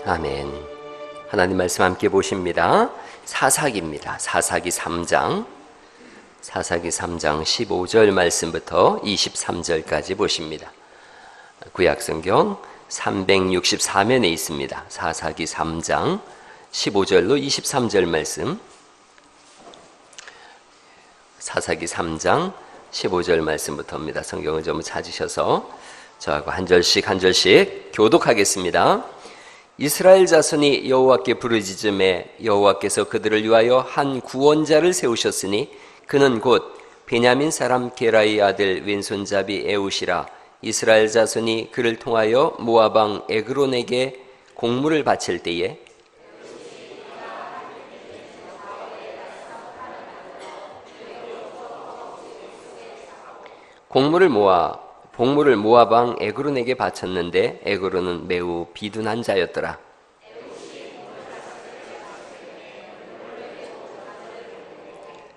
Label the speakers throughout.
Speaker 1: 아멘. 하나님 말씀 함께 보십니다. 사사기입니다. 사사기 3장 15절 말씀부터 23절까지 보십니다. 구약성경 364면에 있습니다. 사사기 3장 15절로 23절 말씀, 사사기 3장 15절 말씀부터입니다. 성경을 좀 찾으셔서 저하고 한 절씩 교독하겠습니다. 이스라엘 자손이 여호와께 부르짖음에 여호와께서 그들을 위하여 한 구원자를 세우셨으니 그는 곧 베냐민 사람 게라의 아들 왼손잡이 에훗이라. 이스라엘 자손이 그를 통하여 모압 왕 에그론에게 공물을 바칠 때에 복물을 모압 왕 에그론에게 바쳤는데 에그론은 매우 비둔한 자였더라.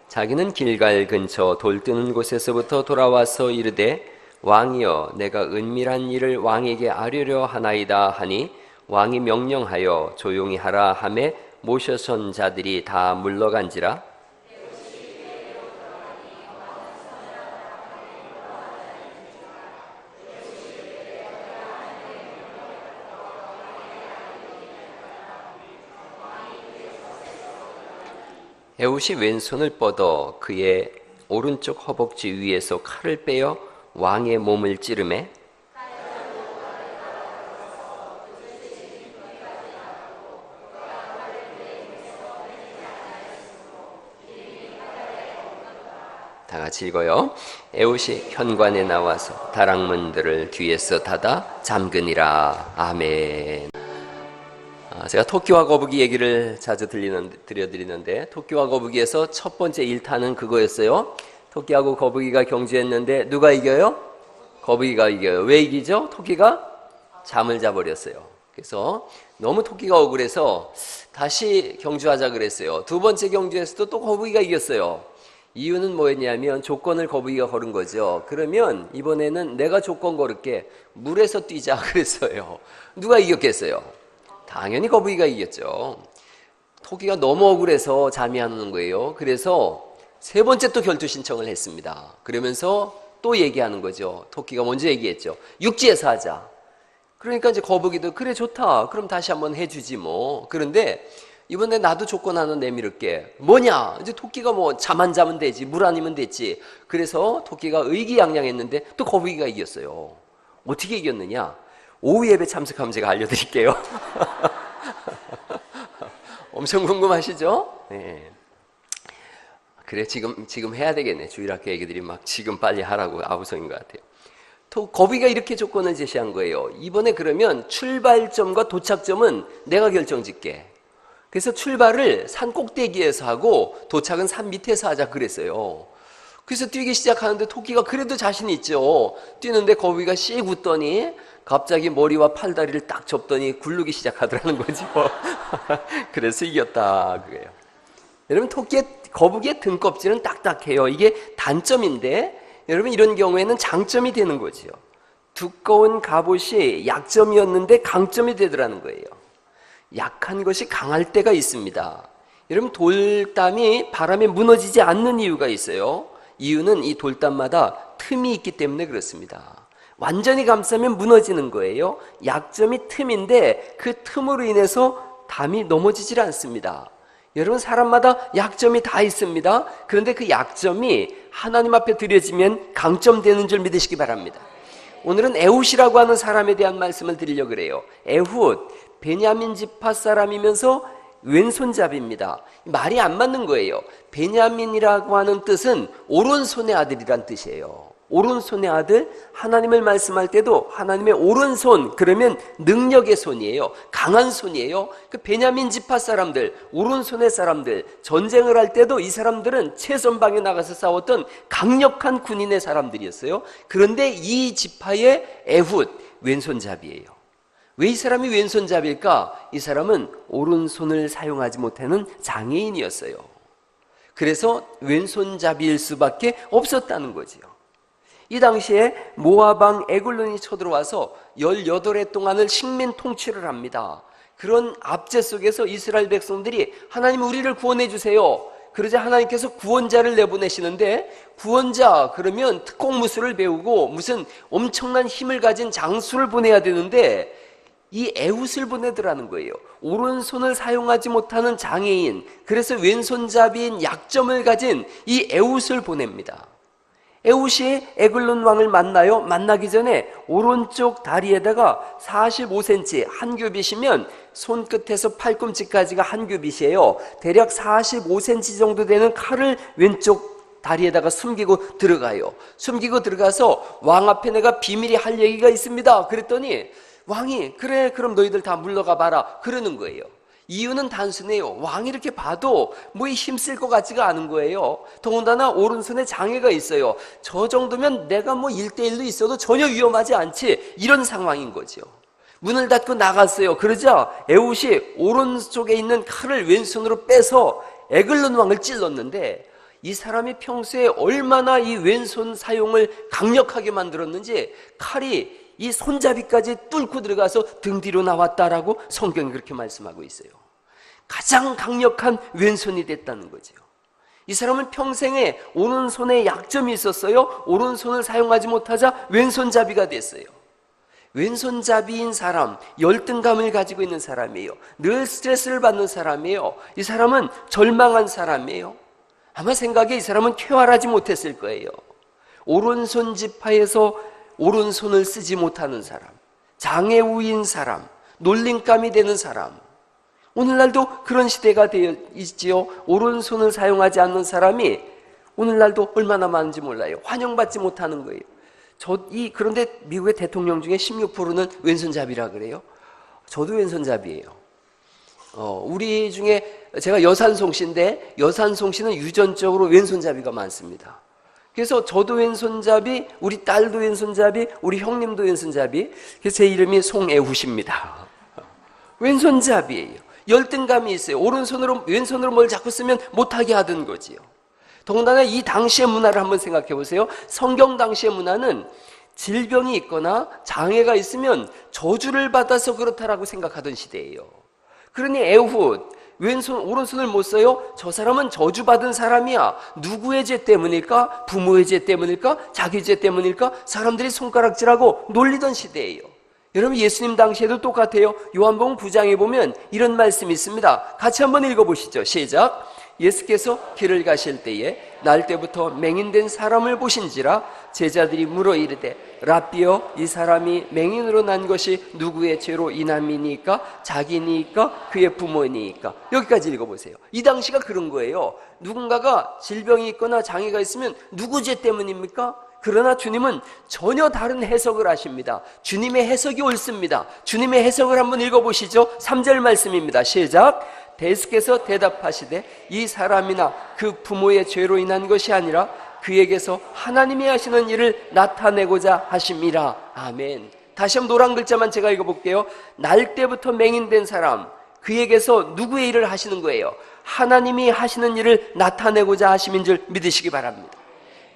Speaker 1: 자기는 길갈 근처 돌 뜨는 곳에서부터 돌아와서 이르되 왕이여, 내가 은밀한 일을 왕에게 아뢰려 하나이다 하니 왕이 명령하여 조용히 하라 하매 모셔선 자들이 다 물러간지라. 에훗이 왼손을 뻗어 그의 오른쪽 허벅지 위에서 칼을 빼어 왕의 몸을 찌르매 다 같이 읽어요. 에훗이 현관에 나와서 다락문들을 뒤에서 닫아 잠그니라. 아멘. 제가 토끼와 거북이 얘기를 자주 들려드리는데 토끼와 거북이에서 첫 번째 1탄은 그거였어요. 토끼하고 거북이가 경주했는데 누가 이겨요? 거북이가 이겨요. 왜 이기죠? 토끼가 잠을 자버렸어요. 그래서 너무 토끼가 억울해서 다시 경주하자 그랬어요. 두 번째 경주에서도 또 거북이가 이겼어요. 이유는 뭐였냐면 조건을 거북이가 걸은 거죠. 그러면 이번에는 내가 조건 걸을게, 물에서 뛰자 그랬어요. 누가 이겼겠어요? 당연히 거북이가 이겼죠. 토끼가 너무 억울해서 잠이 안 오는 거예요. 그래서 세 번째 또 결투 신청을 했습니다. 그러면서 또 얘기하는 거죠. 토끼가 먼저 얘기했죠. 육지에서 하자. 그러니까 이제 거북이도 그래 좋다. 그럼 다시 한번 해주지 뭐. 그런데 이번에 나도 조건 하나 내밀을게. 뭐냐? 이제 토끼가 뭐 잠 안 자면 되지, 물 아니면 됐지. 그래서 토끼가 의기양양했는데 또 거북이가 이겼어요. 어떻게 이겼느냐? 오후 예배 참석하면 제가 알려드릴게요. 엄청 궁금하시죠? 네. 그래 지금 해야 되겠네. 주일학교 애기들이 막 지금 빨리 하라고 아우성인 것 같아요. 또 거북이가 이렇게 조건을 제시한 거예요. 이번에 그러면 출발점과 도착점은 내가 결정짓게. 그래서 출발을 산 꼭대기에서 하고 도착은 산 밑에서 하자 그랬어요. 그래서 뛰기 시작하는데 토끼가 그래도 자신 있죠. 뛰는데 거북이가 씩 웃더니 갑자기 머리와 팔다리를 딱 접더니 굴르기 시작하더라는 거죠. 그래서 이겼다 그거예요. 여러분 거북이의 등껍질은 딱딱해요. 이게 단점인데 여러분 이런 경우에는 장점이 되는 거죠. 두꺼운 갑옷이 약점이었는데 강점이 되더라는 거예요. 약한 것이 강할 때가 있습니다. 여러분 돌담이 바람에 무너지지 않는 이유가 있어요. 이유는 이 돌담마다 틈이 있기 때문에 그렇습니다. 완전히 감싸면 무너지는 거예요. 약점이 틈인데 그 틈으로 인해서 담이 넘어지질 않습니다. 여러분 사람마다 약점이 다 있습니다. 그런데 그 약점이 하나님 앞에 드려지면 강점되는 줄 믿으시기 바랍니다. 오늘은 에훗이라고 하는 사람에 대한 말씀을 드리려고 그래요. 에훗, 베냐민 지파 사람이면서 왼손잡이입니다. 말이 안 맞는 거예요. 베냐민이라고 하는 뜻은 오른손의 아들이란 뜻이에요. 오른손의 아들, 하나님을 말씀할 때도 하나님의 오른손, 그러면 능력의 손이에요. 강한 손이에요. 그 베냐민 지파 사람들, 오른손의 사람들, 전쟁을 할 때도 이 사람들은 최전방에 나가서 싸웠던 강력한 군인의 사람들이었어요. 그런데 이 지파의 에훗, 왼손잡이에요. 왜 이 사람이 왼손잡이일까? 이 사람은 오른손을 사용하지 못하는 장애인이었어요. 그래서 왼손잡이일 수밖에 없었다는 거지요. 이 당시에 모압 왕 에글론이 쳐들어와서 18해 동안을 식민 통치를 합니다. 그런 압제 속에서 이스라엘 백성들이 하나님 우리를 구원해 주세요. 그러자 하나님께서 구원자를 내보내시는데, 구원자 그러면 특공무술을 배우고 무슨 엄청난 힘을 가진 장수를 보내야 되는데 이 에훗을 보내더라는 거예요. 오른손을 사용하지 못하는 장애인, 그래서 왼손잡이인 약점을 가진 이 에훗을 보냅니다. 에훗이 에글론 왕을 만나요. 만나기 전에 오른쪽 다리에다가 45cm, 한 규빗이면 손끝에서 팔꿈치까지가 한 규빗이에요. 대략 45cm 정도 되는 칼을 왼쪽 다리에다가 숨기고 들어가요. 숨기고 들어가서 왕 앞에 내가 비밀이 할 얘기가 있습니다. 그랬더니 왕이 그래 그럼 너희들 다 물러가 봐라 그러는 거예요. 이유는 단순해요. 왕이 이렇게 봐도 뭐 힘쓸 것 같지가 않은 거예요. 더군다나 오른손에 장애가 있어요. 저 정도면 내가 뭐 1대1로 있어도 전혀 위험하지 않지, 이런 상황인 거죠. 문을 닫고 나갔어요. 그러자 에훗이 오른쪽에 있는 칼을 왼손으로 빼서 에글론 왕을 찔렀는데, 이 사람이 평소에 얼마나 이 왼손 사용을 강력하게 만들었는지 칼이 이 손잡이까지 뚫고 들어가서 등 뒤로 나왔다라고 성경이 그렇게 말씀하고 있어요. 가장 강력한 왼손이 됐다는 거죠. 이 사람은 평생에 오른손에 약점이 있었어요. 오른손을 사용하지 못하자 왼손잡이가 됐어요. 왼손잡이인 사람, 열등감을 가지고 있는 사람이에요. 늘 스트레스를 받는 사람이에요. 이 사람은 절망한 사람이에요. 아마 생각에 이 사람은 쾌활하지 못했을 거예요. 오른손 지파에서 오른손을 쓰지 못하는 사람, 장애우인 사람, 놀림감이 되는 사람. 오늘날도 그런 시대가 되어 있지요. 오른손을 사용하지 않는 사람이 오늘날도 얼마나 많은지 몰라요. 환영받지 못하는 거예요. 그런데 미국의 대통령 중에 16%는 왼손잡이라 그래요. 저도 왼손잡이에요. 우리 중에 제가 여산송 씨인데, 여산송 씨는 유전적으로 왼손잡이가 많습니다. 그래서 저도 왼손잡이, 우리 딸도 왼손잡이, 우리 형님도 왼손잡이. 그래서 제 이름이 송에훗입니다. 왼손잡이에요. 열등감이 있어요. 왼손으로 뭘 자꾸 쓰면 못하게 하던 거지요. 더군다나 이 당시의 문화를 한번 생각해 보세요. 성경 당시의 문화는 질병이 있거나 장애가 있으면 저주를 받아서 그렇다라고 생각하던 시대예요. 그러니 에훗, 오른손을 못 써요? 저 사람은 저주받은 사람이야. 누구의 죄 때문일까? 부모의 죄 때문일까? 자기 죄 때문일까? 사람들이 손가락질하고 놀리던 시대예요. 여러분, 예수님 당시에도 똑같아요. 요한복음 9장에 보면 이런 말씀이 있습니다. 같이 한번 읽어보시죠. 시작. 예수께서 길을 가실 때에 날 때부터 맹인된 사람을 보신지라 제자들이 물어 이르되 랍비여, 이 사람이 맹인으로 난 것이 누구의 죄로 인함이니까? 자기니까? 그의 부모니까? 여기까지 읽어보세요. 이 당시가 그런 거예요. 누군가가 질병이 있거나 장애가 있으면 누구 죄 때문입니까? 그러나 주님은 전혀 다른 해석을 하십니다. 주님의 해석이 옳습니다. 주님의 해석을 한번 읽어보시죠. 3절 말씀입니다. 시작. 예수께서 대답하시되 이 사람이나 그 부모의 죄로 인한 것이 아니라 그에게서 하나님이 하시는 일을 나타내고자 하심이라. 아멘. 다시 한번 노란 글자만 제가 읽어볼게요. 날 때부터 맹인된 사람, 그에게서 누구의 일을 하시는 거예요? 하나님이 하시는 일을 나타내고자 하심인 줄 믿으시기 바랍니다.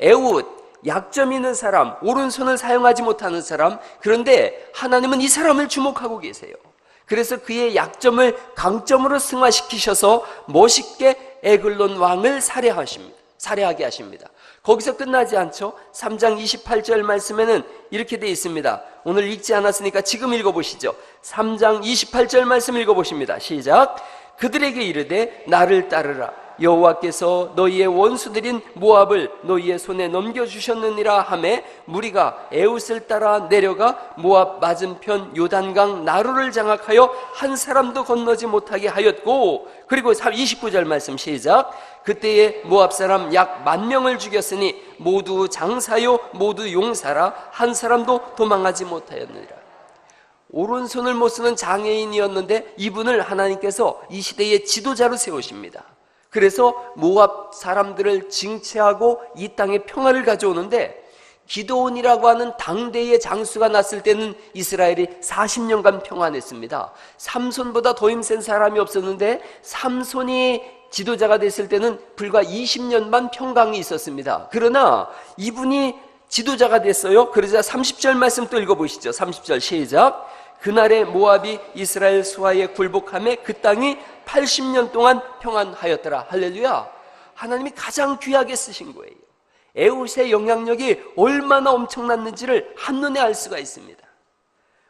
Speaker 1: 에훗, 약점 있는 사람, 오른손을 사용하지 못하는 사람, 그런데 하나님은 이 사람을 주목하고 계세요. 그래서 그의 약점을 강점으로 승화시키셔서 멋있게 에글론 왕을 살해하게 하십니다. 거기서 끝나지 않죠. 3장 28절 말씀에는 이렇게 되어 있습니다. 오늘 읽지 않았으니까 지금 읽어보시죠. 3장 28절 말씀 읽어보십니다. 시작. 그들에게 이르되 나를 따르라. 여호와께서 너희의 원수들인 모압을 너희의 손에 넘겨주셨느니라 하매 무리가 에훗을 따라 내려가 모압 맞은편 요단강 나루를 장악하여 한 사람도 건너지 못하게 하였고, 그리고 29절 말씀 시작. 그때에 모압 사람 약 10,000명을 죽였으니 모두 장사요 모두 용사라 한 사람도 도망하지 못하였느니라. 오른손을 못 쓰는 장애인이었는데 이분을 하나님께서 이 시대의 지도자로 세우십니다. 그래서 모압 사람들을 징치하고 이 땅에 평화를 가져오는데, 기드온이라고 하는 당대의 장수가 났을 때는 이스라엘이 40년간 평안했습니다. 삼손보다 더 힘센 사람이 없었는데 삼손이 지도자가 됐을 때는 불과 20년만 평강이 있었습니다. 그러나 이분이 지도자가 됐어요. 그러자 30절 말씀 또 읽어보시죠. 30절 시작. 그날에 모압이 이스라엘 수하에 굴복함에 그 땅이 80년 동안 평안하였더라. 할렐루야. 하나님이 가장 귀하게 쓰신 거예요. 에훗의 영향력이 얼마나 엄청났는지를 한눈에 알 수가 있습니다.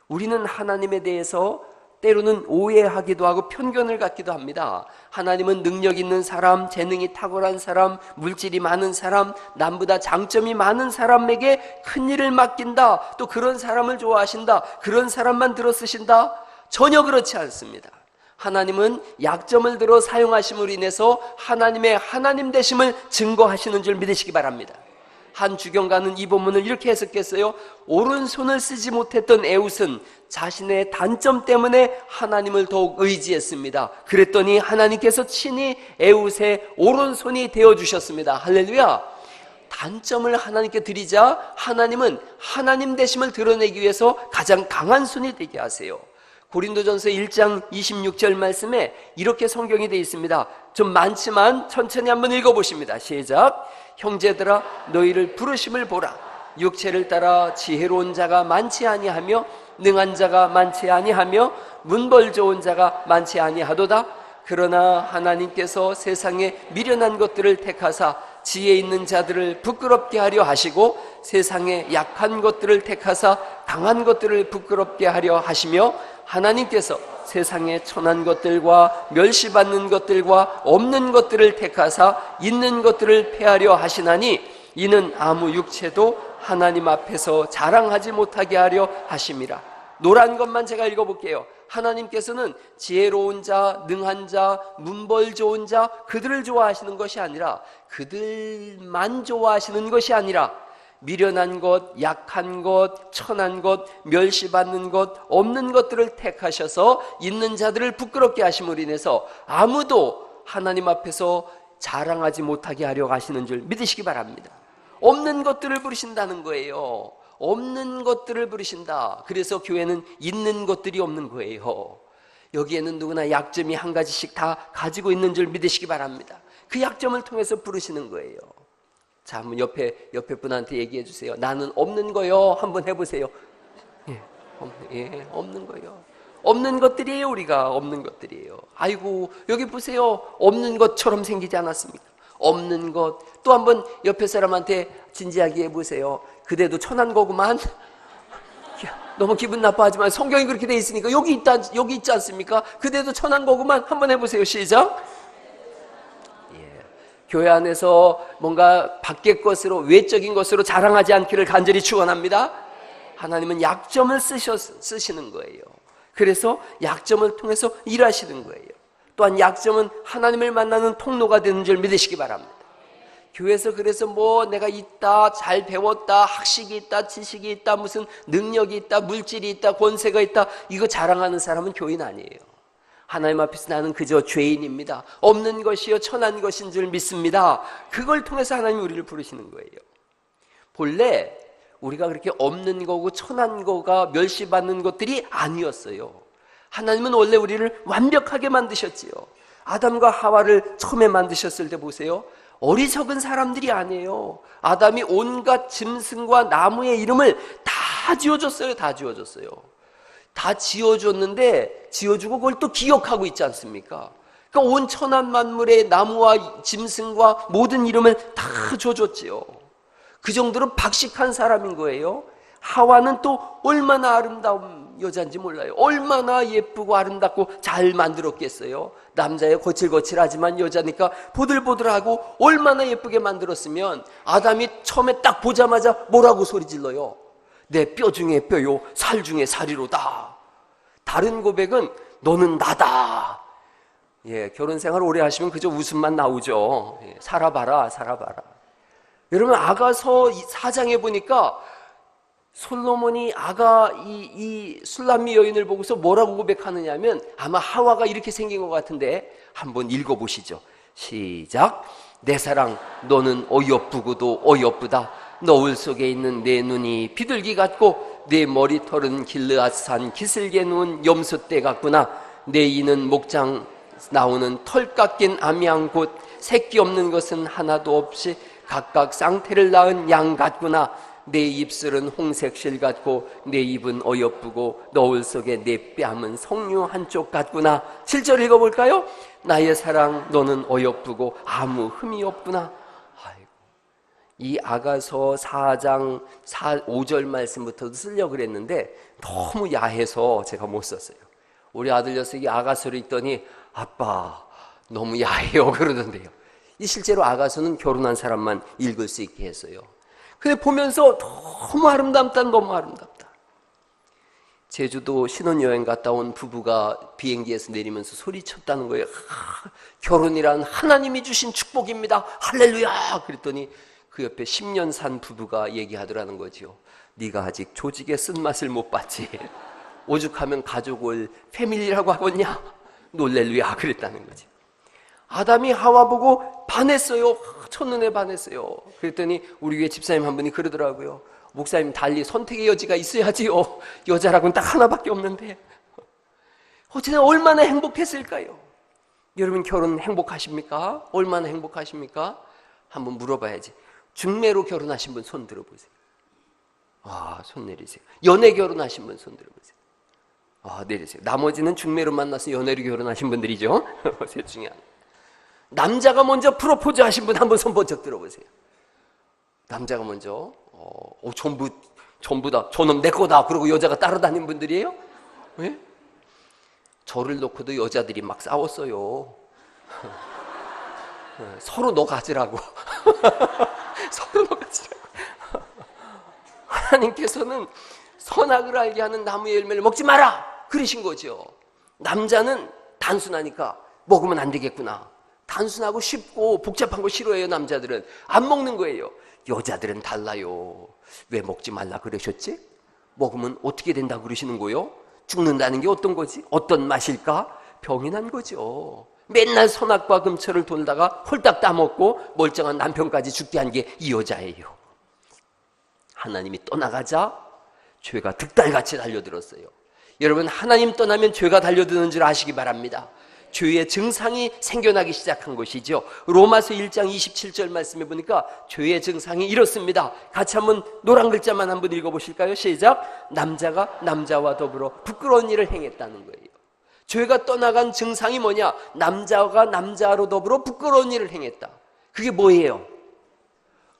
Speaker 1: 우리는 하나님에 대해서 때로는 오해하기도 하고 편견을 갖기도 합니다. 하나님은 능력 있는 사람, 재능이 탁월한 사람, 물질이 많은 사람, 남보다 장점이 많은 사람에게 큰 일을 맡긴다. 또 그런 사람을 좋아하신다. 그런 사람만 들어 쓰신다. 전혀 그렇지 않습니다. 하나님은 약점을 들어 사용하심으로 인해서 하나님의 하나님 되심을 증거하시는 줄 믿으시기 바랍니다. 한 주경가는 이 본문을 이렇게 해석했어요. 오른손을 쓰지 못했던 에훗은 자신의 단점 때문에 하나님을 더욱 의지했습니다. 그랬더니 하나님께서 친히 에훗의 오른손이 되어주셨습니다. 할렐루야. 단점을 하나님께 드리자 하나님은 하나님 되심을 드러내기 위해서 가장 강한 손이 되게 하세요. 고린도전서 1장 26절 말씀에 이렇게 성경이 되어 있습니다. 좀 많지만 천천히 한번 읽어보십니다. 시작. 형제들아 너희를 부르심을 보라. 육체를 따라 지혜로운 자가 많지 아니하며 능한 자가 많지 아니하며 문벌 좋은 자가 많지 아니하도다. 그러나 하나님께서 세상에 미련한 것들을 택하사 지혜 있는 자들을 부끄럽게 하려 하시고 세상에 약한 것들을 택하사 강한 것들을 부끄럽게 하려 하시며 하나님께서 세상에 천한 것들과 멸시받는 것들과 없는 것들을 택하사 있는 것들을 폐하려 하시나니 이는 아무 육체도 하나님 앞에서 자랑하지 못하게 하려 하심이라. 노란 것만 제가 읽어볼게요. 하나님께서는 지혜로운 자, 능한 자, 문벌 좋은 자 그들을 좋아하시는 것이 아니라 그들만 좋아하시는 것이 아니라 미련한 것, 약한 것, 천한 것, 멸시받는 것, 없는 것들을 택하셔서 있는 자들을 부끄럽게 하심으로 인해서 아무도 하나님 앞에서 자랑하지 못하게 하려고 하시는 줄 믿으시기 바랍니다. 없는 것들을 부르신다는 거예요. 없는 것들을 부르신다. 그래서 교회는 있는 것들이 없는 거예요. 여기에는 누구나 약점이 한 가지씩 다 가지고 있는 줄 믿으시기 바랍니다. 그 약점을 통해서 부르시는 거예요. 자, 한번 옆에 분한테 얘기해 주세요. 나는 없는 거요. 한번 해보세요. 없는 거요. 없는 것들이에요. 우리가 없는 것들이에요. 아이고 여기 보세요. 없는 것처럼 생기지 않았습니까? 없는 것. 또 한번 옆에 사람한테 진지하게 해보세요. 그대도 천한 거구만. 너무 기분 나빠하지만 성경이 그렇게 돼 있으니까 여기 있지 않습니까? 그대도 천한 거구만. 한번 해보세요. 시작. 교회 안에서 뭔가 밖의 것으로 외적인 것으로 자랑하지 않기를 간절히 축원합니다. 하나님은 약점을 쓰시는 거예요. 그래서 약점을 통해서 일하시는 거예요. 또한 약점은 하나님을 만나는 통로가 되는 줄 믿으시기 바랍니다. 교회에서 그래서 뭐 내가 있다, 잘 배웠다, 학식이 있다, 지식이 있다, 무슨 능력이 있다, 물질이 있다, 권세가 있다 이거 자랑하는 사람은 교인 아니에요. 하나님 앞에서 나는 그저 죄인입니다. 없는 것이요 천한 것인 줄 믿습니다. 그걸 통해서 하나님이 우리를 부르시는 거예요. 본래 우리가 그렇게 없는 거고 천한 거가 멸시받는 것들이 아니었어요. 하나님은 원래 우리를 완벽하게 만드셨지요. 아담과 하와를 처음에 만드셨을 때 보세요. 어리석은 사람들이 아니에요. 아담이 온갖 짐승과 나무의 이름을 다 지어줬어요. 다 지어줬는데 지어주고 그걸 또 기억하고 있지 않습니까? 그러니까 온 천한 만물의 나무와 짐승과 모든 이름을 다 줘줬지요. 그 정도로 박식한 사람인 거예요. 하와는 또 얼마나 아름다운 여자인지 몰라요. 얼마나 예쁘고 아름답고 잘 만들었겠어요. 남자의 거칠거칠하지만 여자니까 보들보들하고 얼마나 예쁘게 만들었으면 아담이 처음에 딱 보자마자 뭐라고 소리 질러요? 내 뼈 중에 뼈요 살 중에 살이로다. 다른 고백은 너는 나다. 결혼 생활 오래 하시면 그저 웃음만 나오죠. 살아봐라. 여러분 아가서 4장에 보니까 솔로몬이 아가 이 술람미 여인을 보고서 뭐라고 고백하느냐 하면 아마 하와가 이렇게 생긴 것 같은데 한번 읽어보시죠. 시작. 내 사랑 너는 어여쁘고도 어여쁘다. 너울 속에 있는 내 눈이 비둘기 같고 내 머리털은 길르앗산 기슭에 누운 염소떼 같구나. 내 이는 목장 나오는 털 깎인 암양 곧 새끼 없는 것은 하나도 없이 각각 쌍태를 낳은 양 같구나. 내 입술은 홍색 실 같고 내 입은 어여쁘고 너울 속에 내 뺨은 석류 한쪽 같구나. 7절 읽어볼까요? 나의 사랑 너는 어여쁘고 아무 흠이 없구나. 아이고, 이 아가서 4장 5절 말씀부터도 쓰려고 그랬는데 너무 야해서 제가 못 썼어요. 우리 아들 녀석이 아가서를 읽더니 아빠 너무 야해요 그러던데요. 이 실제로 아가서는 결혼한 사람만 읽을 수 있게 했어요. 근데 보면서 너무 아름답다, 너무 아름답다. 제주도 신혼여행 갔다 온 부부가 비행기에서 내리면서 소리쳤다는 거예요. 결혼이란 하나님이 주신 축복입니다. 할렐루야. 그랬더니 그 옆에 10년 산 부부가 얘기하더라는 거지요. 네가 아직 조직의 쓴맛을 못 봤지. 오죽하면 가족을 패밀리라고 하겠냐. 놀렐루야 그랬다는 거지. 아담이 하와 보고 반했어요. 첫눈에 반했어요. 그랬더니 우리 교회 집사님 한 분이 그러더라고요. 목사님 달리 선택의 여지가 있어야지요. 여자라고는 딱 하나밖에 없는데. 어쨌든 얼마나 행복했을까요? 여러분 결혼 행복하십니까? 얼마나 행복하십니까? 한번 물어봐야지. 중매로 결혼하신 분 손 들어보세요. 손 내리세요. 연애 결혼하신 분 손 들어보세요. 내리세요. 나머지는 중매로 만나서 연애로 결혼하신 분들이죠. 셋 중에 하나. 남자가 먼저 프로포즈 하신 분 한번 손 번쩍 들어보세요. 남자가 먼저 전부 다 저놈 내 거다 그러고 여자가 따라다닌 분들이에요? 왜? 저를 놓고도 여자들이 막 싸웠어요. 서로 너 가지라고. 서로 너 가지라고. 하나님께서는 선악을 알게 하는 나무의 열매를 먹지 마라 그러신 거죠. 남자는 단순하니까 먹으면 안 되겠구나. 단순하고 쉽고 복잡한 거 싫어해요. 남자들은 안 먹는 거예요. 여자들은 달라요. 왜 먹지 말라 그러셨지? 먹으면 어떻게 된다 그러시는 거요? 죽는다는 게 어떤 거지? 어떤 맛일까? 병이 난 거죠. 맨날 선악과 금처를 돌다가 홀딱 따먹고 멀쩡한 남편까지 죽게 한 게 이 여자예요. 하나님이 떠나가자 죄가 득달같이 달려들었어요. 여러분 하나님 떠나면 죄가 달려드는 줄 아시기 바랍니다. 죄의 증상이 생겨나기 시작한 것이죠. 로마서 1장 27절 말씀해 보니까 죄의 증상이 이렇습니다. 같이 한번 노란 글자만 한번 읽어보실까요? 시작. 남자가 남자와 더불어 부끄러운 일을 행했다는 거예요. 죄가 떠나간 증상이 뭐냐? 남자가 남자로 더불어 부끄러운 일을 행했다. 그게 뭐예요?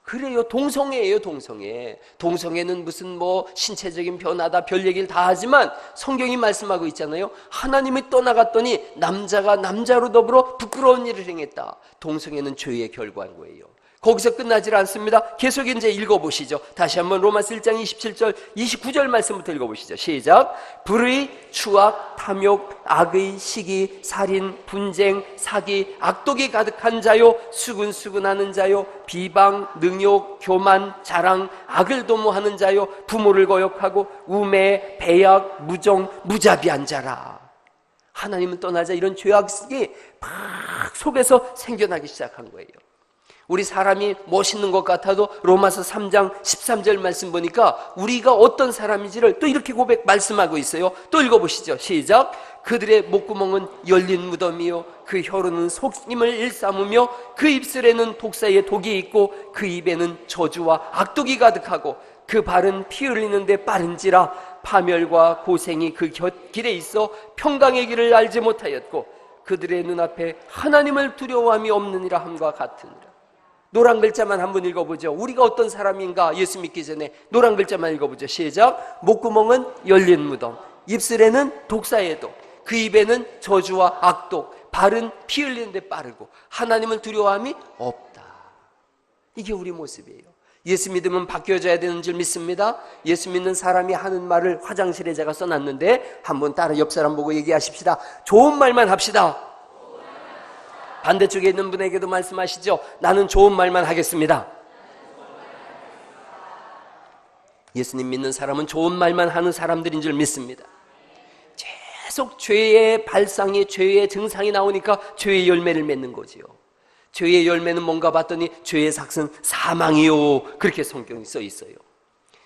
Speaker 1: 그래요. 동성애예요. 동성애. 동성애는 무슨 신체적인 변화다 별 얘기를 다 하지만 성경이 말씀하고 있잖아요. 하나님이 떠나갔더니 남자가 남자로 더불어 부끄러운 일을 행했다. 동성애는 죄의 결과인 거예요. 거기서 끝나질 않습니다. 계속 이제 읽어보시죠. 다시 한번 로마서 1장 27절 29절 말씀부터 읽어보시죠. 시작. 불의, 추악, 탐욕, 악의, 시기, 살인, 분쟁, 사기, 악독이 가득한 자요, 수근수근하는 자요, 비방, 능욕, 교만, 자랑, 악을 도모하는 자요, 부모를 거역하고 우매, 배약, 무정, 무자비한 자라. 하나님은 떠나자 이런 죄악이 막 속에서 생겨나기 시작한 거예요. 우리 사람이 멋있는 것 같아도 로마서 3장 13절 말씀 보니까 우리가 어떤 사람인지를 또 이렇게 말씀하고 있어요. 또 읽어보시죠. 시작. 그들의 목구멍은 열린 무덤이요 그 혀로는 속임을 일삼으며 그 입술에는 독사의 독이 있고 그 입에는 저주와 악독이 가득하고 그 발은 피 흘리는데 빠른지라 파멸과 고생이 그 곁길에 있어 평강의 길을 알지 못하였고 그들의 눈앞에 하나님을 두려워함이 없느니라 함과 같으니라. 노란 글자만 한번 읽어보죠. 우리가 어떤 사람인가 예수 믿기 전에 노란 글자만 읽어보죠. 시작. 목구멍은 열린 무덤, 입술에는 독사의 독, 그 입에는 저주와 악독, 발은 피 흘리는데 빠르고 하나님을 두려워함이 없다. 이게 우리 모습이에요. 예수 믿으면 바뀌어져야 되는 줄 믿습니다. 예수 믿는 사람이 하는 말을 화장실에 제가 써놨는데 한번 따라 옆 사람 보고 얘기하십시다. 좋은 말만 합시다. 반대쪽에 있는 분에게도 말씀하시죠. 나는 좋은 말만 하겠습니다. 예수님 믿는 사람은 좋은 말만 하는 사람들인 줄 믿습니다. 계속 죄의 발상이, 죄의 증상이 나오니까 죄의 열매를 맺는 거지요. 죄의 열매는 뭔가 봤더니 죄의 삭은 사망이요 그렇게 성경이 써 있어요.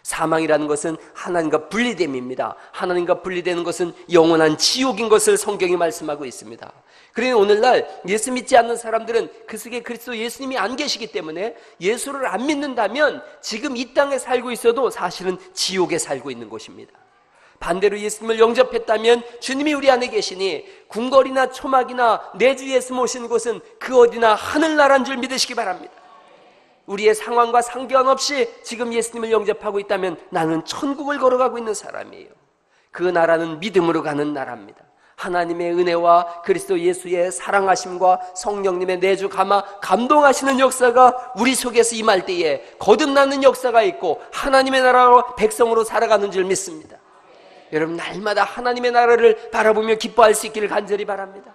Speaker 1: 사망이라는 것은 하나님과 분리됨입니다. 하나님과 분리되는 것은 영원한 지옥인 것을 성경이 말씀하고 있습니다. 그러니 오늘날 예수 믿지 않는 사람들은 그 속에 그리스도 예수님이 안 계시기 때문에 예수를 안 믿는다면 지금 이 땅에 살고 있어도 사실은 지옥에 살고 있는 것입니다. 반대로 예수님을 영접했다면 주님이 우리 안에 계시니 궁궐이나 초막이나 내주 예수 모시는 곳은 그 어디나 하늘나라인 줄 믿으시기 바랍니다. 우리의 상황과 상관없이 지금 예수님을 영접하고 있다면 나는 천국을 걸어가고 있는 사람이에요. 그 나라는 믿음으로 가는 나라입니다. 하나님의 은혜와 그리스도 예수의 사랑하심과 성령님의 내주 감동하시는 역사가 우리 속에서 임할 때에 거듭나는 역사가 있고 하나님의 나라로 백성으로 살아가는 줄 믿습니다. 여러분 날마다 하나님의 나라를 바라보며 기뻐할 수 있기를 간절히 바랍니다.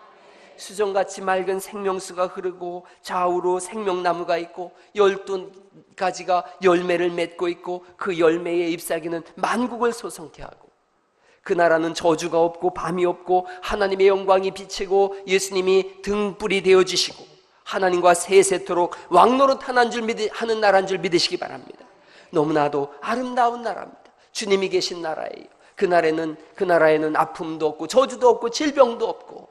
Speaker 1: 수정같이 맑은 생명수가 흐르고 좌우로 생명나무가 있고 12가지가 열매를 맺고 있고 그 열매의 잎사귀는 만국을 소성케 하고 그 나라는 저주가 없고 밤이 없고 하나님의 영광이 비치고 예수님이 등불이 되어주시고 하나님과 세세토록 왕노릇하는 하는 나라인 줄 믿으시기 바랍니다. 너무나도 아름다운 나라입니다. 주님이 계신 나라예요. 그 나라에는 아픔도 없고 저주도 없고 질병도 없고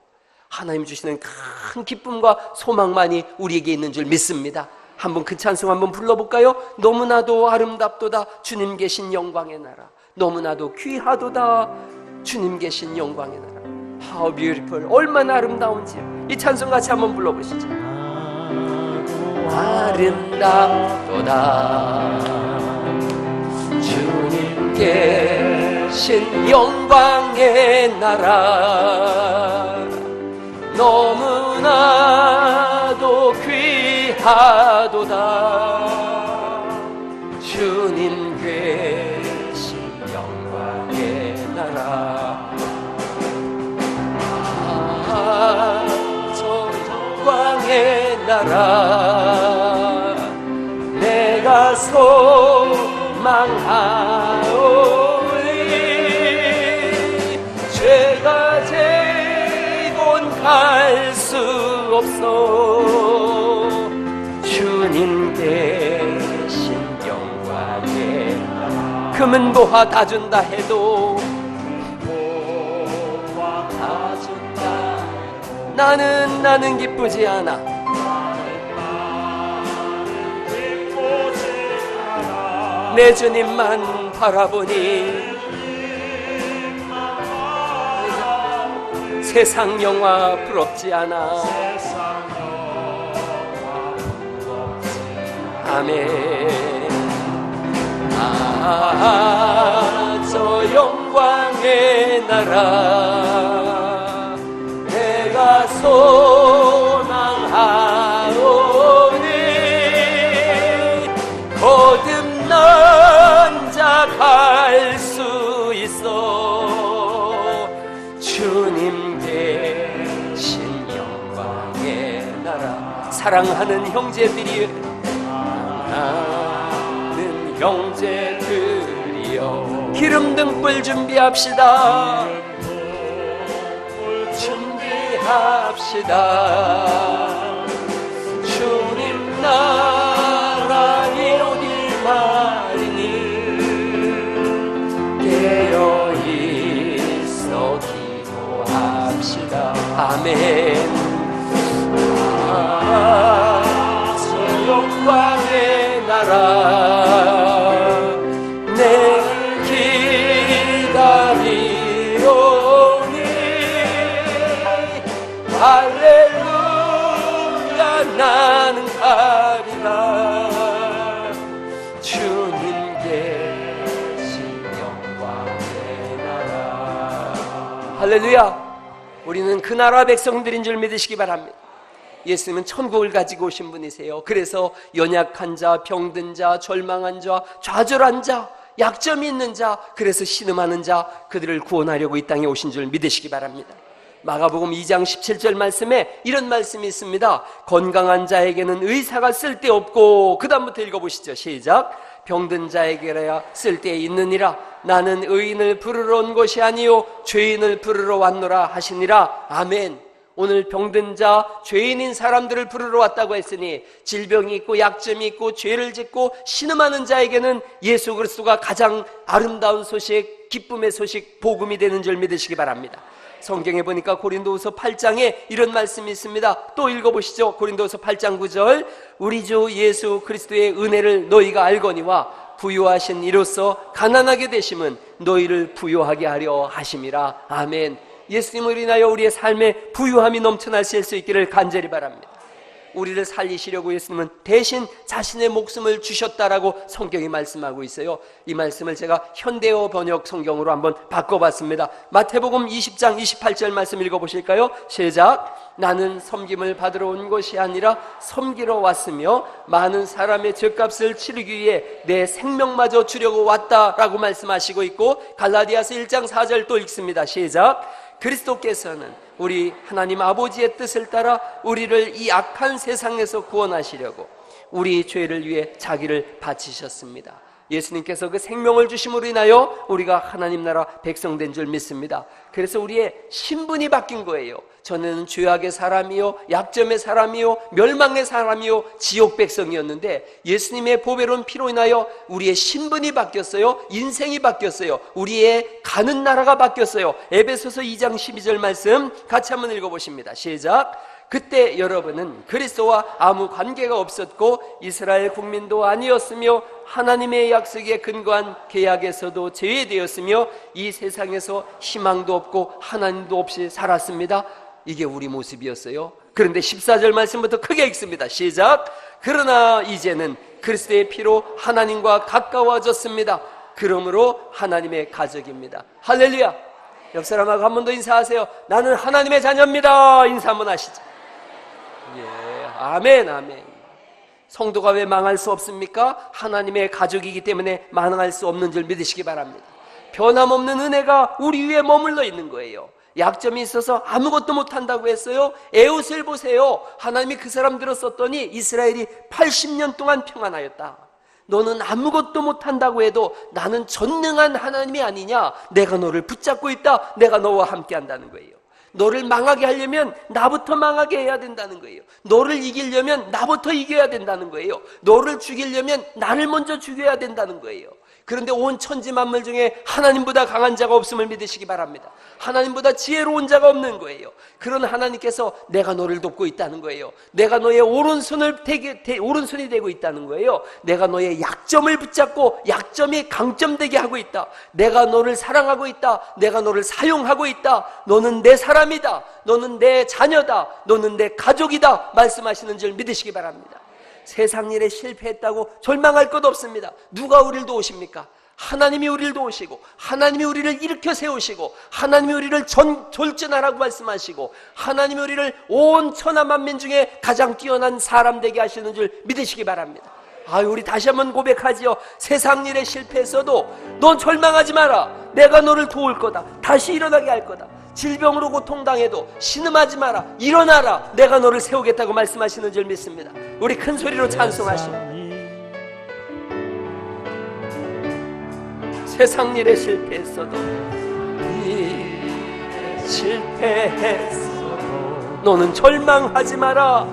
Speaker 1: 하나님 주시는 큰 기쁨과 소망만이 우리에게 있는 줄 믿습니다. 한번 그 찬송 한번 불러볼까요? 너무나도 아름답도다 주님 계신 영광의 나라, 너무나도 귀하도다 주님 계신 영광의 나라. How beautiful, 얼마나 아름다운지 이 찬송 같이 한번 불러보시죠. 아름답도다 주님 계신 영광의 나라, 너무나도 귀하도다 주님 계신 영광의 나라. 저 영광의 나라 내가 소망하오니 죄가 제곤 갈 수 없어 주님 계신 영광의 나라. 금은 보화 다 준다 해도 나는 기쁘지 않아. 내 주님만 바라보니 세상 영화 부럽지 않아. 아멘. 저 영광의 나라 내가 소망하오니 거듭난 자 갈 수 있어 주님 계신 영광의 나라. 사랑하는 형제들이여 기름 등불 준비합시다. 주님 나라니 어딜 말이니 깨어있어 기도합시다. 아멘. 저 영광의 나라 내 기다리오니 할렐루야 나는 가리라 주님 계신 영광의 나라. 할렐루야. 우리는 그 나라 백성들인 줄 믿으시기 바랍니다. 예수님은 천국을 가지고 오신 분이세요. 그래서 연약한 자, 병든 자, 절망한 자, 좌절한 자, 약점이 있는 자, 그래서 신음하는 자, 그들을 구원하려고 이 땅에 오신 줄 믿으시기 바랍니다. 마가복음 2장 17절 말씀에 이런 말씀이 있습니다. 건강한 자에게는 의사가 쓸데없고, 그 다음부터 읽어보시죠. 시작. 병든 자에게라야 쓸데 있느니라. 나는 의인을 부르러 온 것이 아니요 죄인을 부르러 왔노라 하시니라. 아멘. 오늘 병든 자, 죄인인 사람들을 부르러 왔다고 했으니 질병이 있고 약점이 있고 죄를 짓고 신음하는 자에게는 예수 그리스도가 가장 아름다운 소식, 기쁨의 소식, 복음이 되는 줄 믿으시기 바랍니다. 성경에 보니까 고린도후서 8장에 이런 말씀이 있습니다. 또 읽어보시죠. 고린도후서 8장 9절, 우리 주 예수 그리스도의 은혜를 너희가 알거니와 부유하신 이로써 가난하게 되심은 너희를 부유하게 하려 하심이라. 아멘. 예수님을 인하여 우리의 삶에 부유함이 넘쳐나실 수 있기를 간절히 바랍니다. 우리를 살리시려고 예수님은 대신 자신의 목숨을 주셨다라고 성경이 말씀하고 있어요. 이 말씀을 제가 현대어 번역 성경으로 한번 바꿔봤습니다. 마태복음 20장 28절 말씀 읽어보실까요? 시작. 나는 섬김을 받으러 온 것이 아니라 섬기러 왔으며 많은 사람의 죗값을 치르기 위해 내 생명마저 주려고 왔다라고 말씀하시고 있고, 갈라디아서 1장 4절 또 읽습니다. 시작. 그리스도께서는 우리 하나님 아버지의 뜻을 따라 우리를 이 악한 세상에서 구원하시려고 우리 죄를 위해 자기를 바치셨습니다. 예수님께서 그 생명을 주심으로 인하여 우리가 하나님 나라 백성된 줄 믿습니다. 그래서 우리의 신분이 바뀐 거예요. 저는 죄악의 사람이요, 약점의 사람이요, 멸망의 사람이요, 지옥 백성이었는데 예수님의 보배로운 피로 인하여 우리의 신분이 바뀌었어요. 인생이 바뀌었어요. 우리의 가는 나라가 바뀌었어요. 에베소서 2장 12절 말씀 같이 한번 읽어보십니다. 시작. 그때 여러분은 그리스도와 아무 관계가 없었고 이스라엘 국민도 아니었으며 하나님의 약속에 근거한 계약에서도 제외되었으며 이 세상에서 희망도 없고 하나님도 없이 살았습니다. 이게 우리 모습이었어요. 그런데 14절 말씀부터 크게 읽습니다. 시작. 그러나 이제는 그리스도의 피로 하나님과 가까워졌습니다. 그러므로 하나님의 가족입니다. 할렐루야. 옆 사람하고 한 번 더 인사하세요. 나는 하나님의 자녀입니다. 인사 한번 하시죠. 예, 아멘, 아멘. 성도가 왜 망할 수 없습니까? 하나님의 가족이기 때문에 망할 수 없는 줄 믿으시기 바랍니다. 변함없는 은혜가 우리 위에 머물러 있는 거예요. 약점이 있어서 아무것도 못한다고 했어요. 에웃을 보세요. 하나님이 그 사람들을 썼더니 이스라엘이 80년 동안 평안하였다. 너는 아무것도 못한다고 해도 나는 전능한 하나님이 아니냐? 내가 너를 붙잡고 있다. 내가 너와 함께 한다는 거예요. 너를 망하게 하려면 나부터 망하게 해야 된다는 거예요. 너를 이기려면 나부터 이겨야 된다는 거예요. 너를 죽이려면 나를 먼저 죽여야 된다는 거예요. 그런데 온 천지 만물 중에 하나님보다 강한 자가 없음을 믿으시기 바랍니다. 하나님보다 지혜로운 자가 없는 거예요. 그런 하나님께서 내가 너를 돕고 있다는 거예요. 내가 너의 오른손이 되고 있다는 거예요. 내가 너의 약점을 붙잡고 약점이 강점되게 하고 있다. 내가 너를 사랑하고 있다. 내가 너를 사용하고 있다. 너는 내 사람이다. 너는 내 자녀다. 너는 내 가족이다. 말씀하시는 줄 믿으시기 바랍니다. 세상 일에 실패했다고 절망할 것 없습니다. 누가 우리를 도우십니까? 하나님이 우리를 도우시고 하나님이 우리를 일으켜 세우시고 하나님이 우리를 졸전하라고 말씀하시고 하나님이 우리를 온 천하 만민 중에 가장 뛰어난 사람 되게 하시는 줄 믿으시기 바랍니다. 우리 다시 한번 고백하지요. 세상 일에 실패했어도 넌 절망하지 마라. 내가 너를 도울 거다. 다시 일어나게 할 거다. 질병으로 고통당해도 신음하지 마라. 일어나라. 내가 너를 세우겠다고 말씀하시는 줄 믿습니다. 우리 큰 소리로 찬송하시오. 세상 일에 실패했어도 너는 절망하지 마라.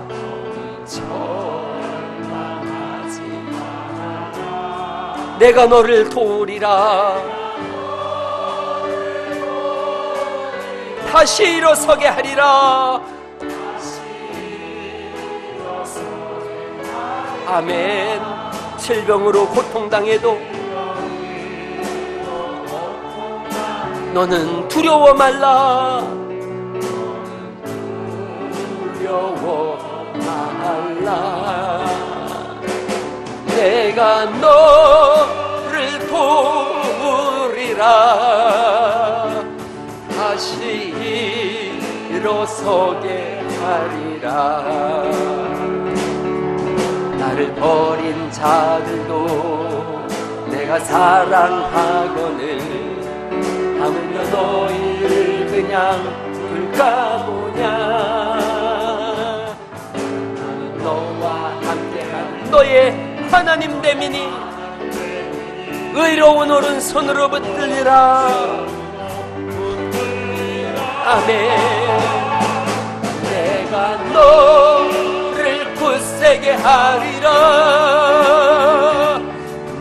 Speaker 1: 내가 너를 도우리라. 다시 일어서게 하리라. 아멘. 질병으로 고통당해도 너는 두려워 말라. 두려워 말라. 내가 너를 도우리라. 다시 일어서게 하리라. 나를 버린 자들도 내가 사랑하거늘 하물며 너희를 그냥 둘까 보냐. 나는 너와 함께하는 너의 하나님 됨이니 의로운 오른손으로 붙들리라. 아멘. 하리라.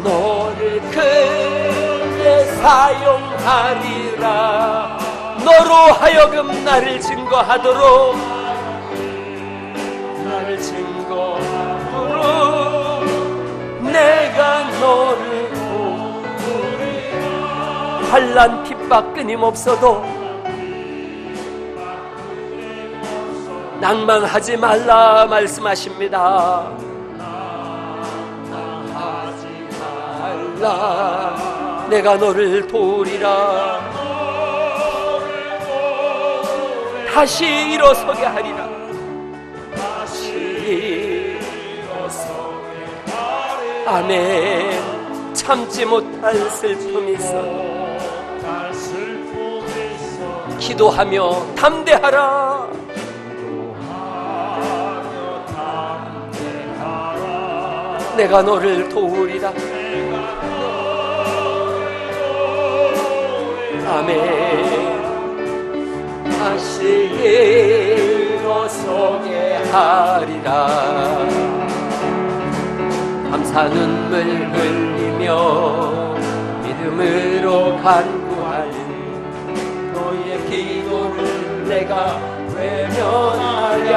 Speaker 1: 너를 크게 사용하리라. 너로 하여금 나를 증거하도록, 나를 증거하도록 내가 너를 도우리라. 환난 핍박 끊임없어도 낭망하지 말라 말씀하십니다. 낭망하지 말라. 내가 너를 도우리라. 다시 일어서게 하리라. 다시 일어서게 하리라. 아멘. 참지 못할 슬픔이 있어 기도하며 담대하라. 내가 너를 도우리라. 아멘. 다시 일어서게 하리라. 감사 눈물 흘리며 믿음으로 간구하는 너의 기도를 내가 외면하랴.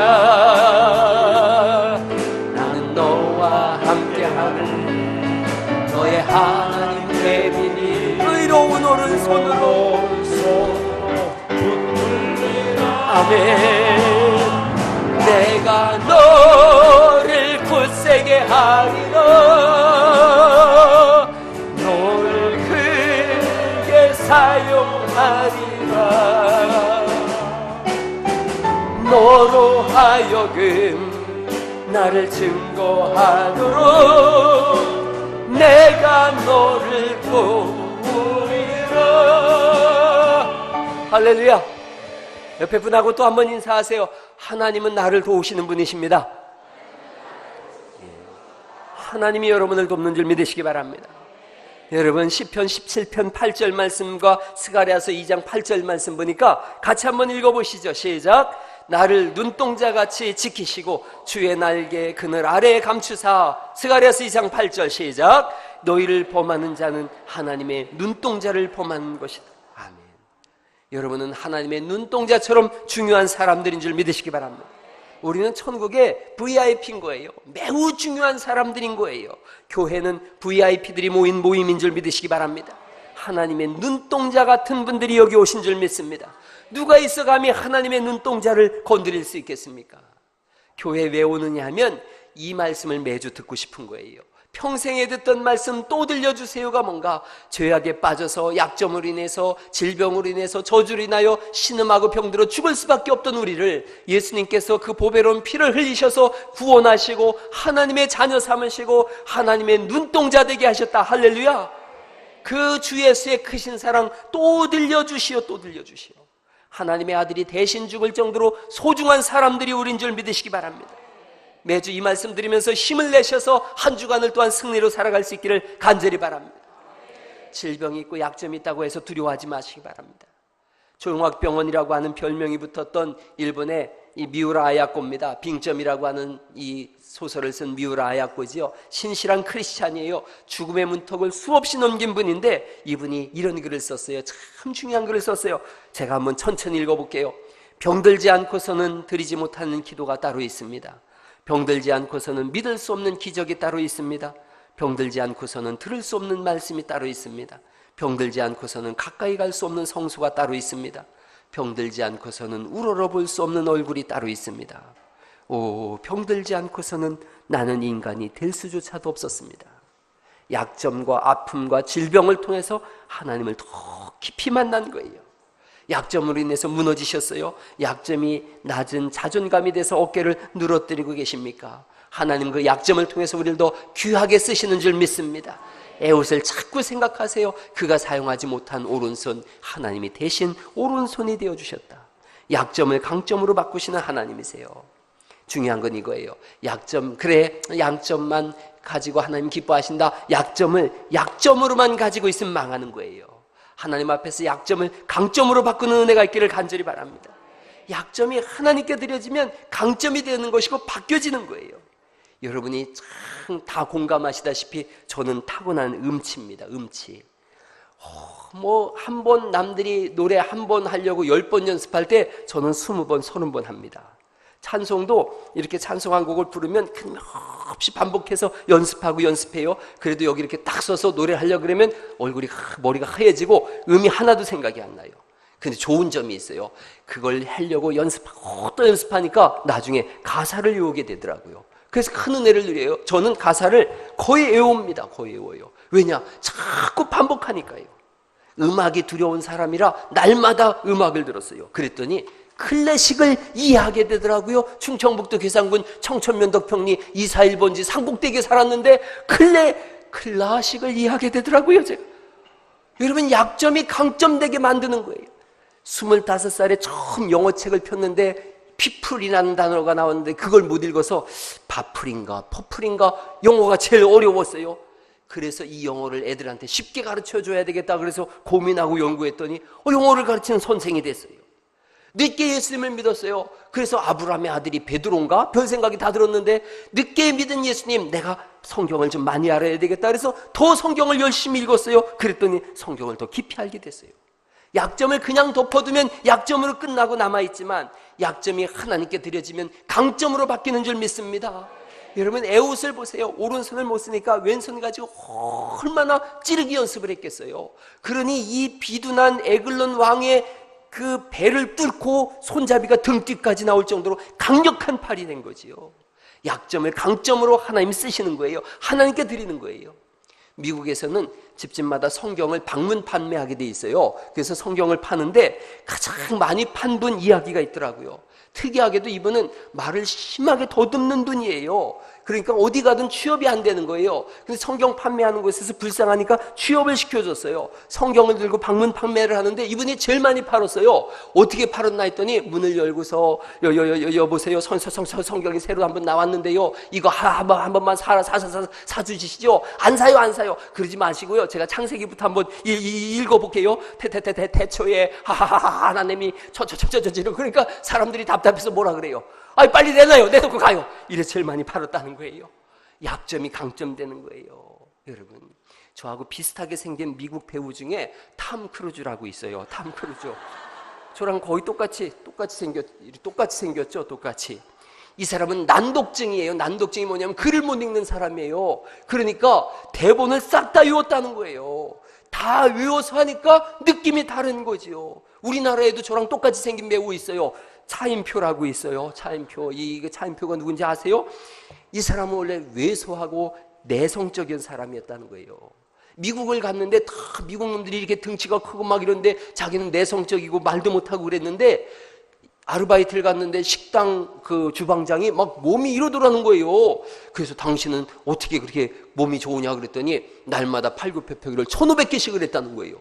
Speaker 1: 나는 너와 함께하는 너의 하나님 대비니 의로운 오른손으로 아멘. 내가 너를 굳세게 하리라. 너를 크게 사용하리라. 너로 하여금 나를 증거하도록 내가 너를 도우리라. 할렐루야. 옆에 분하고 또 한번 인사하세요. 하나님은 나를 도우시는 분이십니다. 하나님이 여러분을 돕는 줄 믿으시기 바랍니다. 여러분 시편 17편 8절 말씀과 스가랴서 2장 8절 말씀 보니까 같이 한번 읽어보시죠. 시작. 나를 눈동자같이 지키시고 주의 날개 그늘 아래에 감추사. 스가랴서 2장 8절 시작. 너희를 범하는 자는 하나님의 눈동자를 범하는 것이다. 여러분은 하나님의 눈동자처럼 중요한 사람들인 줄 믿으시기 바랍니다. 우리는 천국의 VIP인 거예요. 매우 중요한 사람들인 거예요. 교회는 VIP들이 모인 모임인 줄 믿으시기 바랍니다. 하나님의 눈동자 같은 분들이 여기 오신 줄 믿습니다. 누가 있어 감히 하나님의 눈동자를 건드릴 수 있겠습니까? 교회 왜 오느냐 하면 이 말씀을 매주 듣고 싶은 거예요. 평생에 듣던 말씀 또 들려주세요가 뭔가 죄악에 빠져서 약점으로 인해서 질병으로 인해서 저주로 인하여 신음하고 병들어 죽을 수밖에 없던 우리를 예수님께서 그 보배로운 피를 흘리셔서 구원하시고 하나님의 자녀 삼으시고 하나님의 눈동자 되게 하셨다. 할렐루야. 그 주 예수의 크신 사랑 또 들려주시오. 또 들려주시오. 하나님의 아들이 대신 죽을 정도로 소중한 사람들이 우린 줄 믿으시기 바랍니다. 매주 이 말씀 드리면서 힘을 내셔서 한 주간을 또한 승리로 살아갈 수 있기를 간절히 바랍니다. 질병이 있고 약점이 있다고 해서 두려워하지 마시기 바랍니다. 조용학병원이라고 하는 별명이 붙었던 일본의 이 미우라 아야코입니다. 빙점이라고 하는 이 소설을 쓴 미우라 아야코지요. 신실한 크리스찬이에요. 죽음의 문턱을 수없이 넘긴 분인데 이분이 이런 글을 썼어요. 참 중요한 글을 썼어요. 제가 한번 천천히 읽어볼게요. 병들지 않고서는 드리지 못하는 기도가 따로 있습니다. 병들지 않고서는 믿을 수 없는 기적이 따로 있습니다. 병들지 않고서는 들을 수 없는 말씀이 따로 있습니다. 병들지 않고서는 가까이 갈 수 없는 성수가 따로 있습니다. 병들지 않고서는 우러러 볼 수 없는 얼굴이 따로 있습니다. 오, 병들지 않고서는 나는 인간이 될 수조차도 없었습니다. 약점과 아픔과 질병을 통해서 하나님을 더 깊이 만난 거예요. 약점으로 인해서 무너지셨어요. 약점이 낮은 자존감이 돼서 어깨를 누러뜨리고 계십니까? 하나님 그 약점을 통해서 우리를 더 귀하게 쓰시는 줄 믿습니다. 에봇을 자꾸 생각하세요. 그가 사용하지 못한 오른손, 하나님이 대신 오른손이 되어주셨다. 약점을 강점으로 바꾸시는 하나님이세요. 중요한 건 이거예요. 약점, 그래 양점만 가지고 하나님 기뻐하신다. 약점을 약점으로만 가지고 있으면 망하는 거예요. 하나님 앞에서 약점을 강점으로 바꾸는 은혜가 있기를 간절히 바랍니다. 약점이 하나님께 드려지면 강점이 되는 것이고 바뀌어지는 거예요. 여러분이 참 다 공감하시다시피 저는 타고난 음치입니다. 음치. 뭐 한 번 남들이 노래 한 번 하려고 10번 연습할 때 저는 20번, 30번 합니다. 찬송도 이렇게 찬송 한 곡을 부르면 끊임없이 반복해서 연습해요. 그래도 여기 이렇게 딱 서서 노래하려고 그러면 머리가 하얘지고 음이 하나도 생각이 안 나요. 근데 좋은 점이 있어요. 그걸 하려고 연습하고 또 연습하니까 나중에 가사를 외우게 되더라고요. 그래서 큰 은혜를 누려요. 저는 가사를 거의 외웁니다. 거의 외워요. 왜냐? 자꾸 반복하니까요. 음악이 두려운 사람이라 날마다 음악을 들었어요. 그랬더니 클래식을 이해하게 되더라고요. 충청북도 괴산군 청천면덕평리 241번지 상곡대교에 살았는데 클래식을 이해하게 되더라고요. 제가. 여러분, 약점이 강점되게 만드는 거예요. 25살에 처음 영어책을 폈는데 피플이라는 단어가 나왔는데 그걸 못 읽어서 바플인가 퍼플인가 영어가 제일 어려웠어요. 그래서 이 영어를 애들한테 쉽게 가르쳐줘야 되겠다 그래서 고민하고 연구했더니 영어를 가르치는 선생이 됐어요. 늦게 예수님을 믿었어요. 그래서 아브라함의 아들이 베드로인가 별 생각이 다 들었는데 늦게 믿은 예수님, 내가 성경을 좀 많이 알아야 되겠다 그래서 더 성경을 열심히 읽었어요. 그랬더니 성경을 더 깊이 알게 됐어요. 약점을 그냥 덮어두면 약점으로 끝나고 남아있지만 약점이 하나님께 드려지면 강점으로 바뀌는 줄 믿습니다. 여러분, 에웃을 보세요. 오른손을 못 쓰니까 왼손 가지고 얼마나 찌르기 연습을 했겠어요. 그러니 이 비둔한 에글론 왕의 그 배를 뚫고 손잡이가 등뒤까지 나올 정도로 강력한 팔이 된 거지요. 약점을 강점으로 하나님 쓰시는 거예요. 하나님께 드리는 거예요. 미국에서는 집집마다 성경을 방문 판매하게 돼 있어요. 그래서 성경을 파는데 가장 많이 판 분 이야기가 있더라고요. 특이하게도 이분은 말을 심하게 더듬는 분이에요. 그러니까 어디 가든 취업이 안 되는 거예요. 근데 성경 판매하는 곳에서 불쌍하니까 취업을 시켜줬어요. 성경을 들고 방문 판매를 하는데 이분이 제일 많이 팔았어요. 어떻게 팔았나 했더니 문을 열고서 여보세요, 성경이 새로 한번 나왔는데요, 이거 한 번만 사주시죠. 안 사요. 그러지 마시고요, 제가 창세기부터 한번 읽어볼게요. 태초에 하나님이 그러니까 사람들이 답답해서 뭐라 그래요? 아이, 빨리 내놔요. 내놓고 가요. 이래 제일 많이 팔았다는 거예요. 약점이 강점되는 거예요. 여러분, 저하고 비슷하게 생긴 미국 배우 중에 탐 크루즈라고 있어요. 탐 크루즈. 저랑 거의 똑같이 생겼죠. 똑같이. 이 사람은 난독증이에요. 난독증이 뭐냐면 글을 못 읽는 사람이에요. 그러니까 대본을 싹 다 외웠다는 거예요. 다 외워서 하니까 느낌이 다른 거지요. 우리나라에도 저랑 똑같이 생긴 배우 있어요. 차인표라고 있어요. 차인표. 이 차인표가 누군지 아세요? 이 사람은 원래 왜소하고 내성적인 사람이었다는 거예요. 미국을 갔는데 다 미국 놈들이 이렇게 등치가 크고 막 이런데 자기는 내성적이고 말도 못하고 그랬는데 아르바이트를 갔는데 식당 그 주방장이 막 몸이 이러더라는 거예요. 그래서 당신은 어떻게 그렇게 몸이 좋으냐 그랬더니 날마다 팔굽혀펴기를 1500개씩을 했다는 거예요.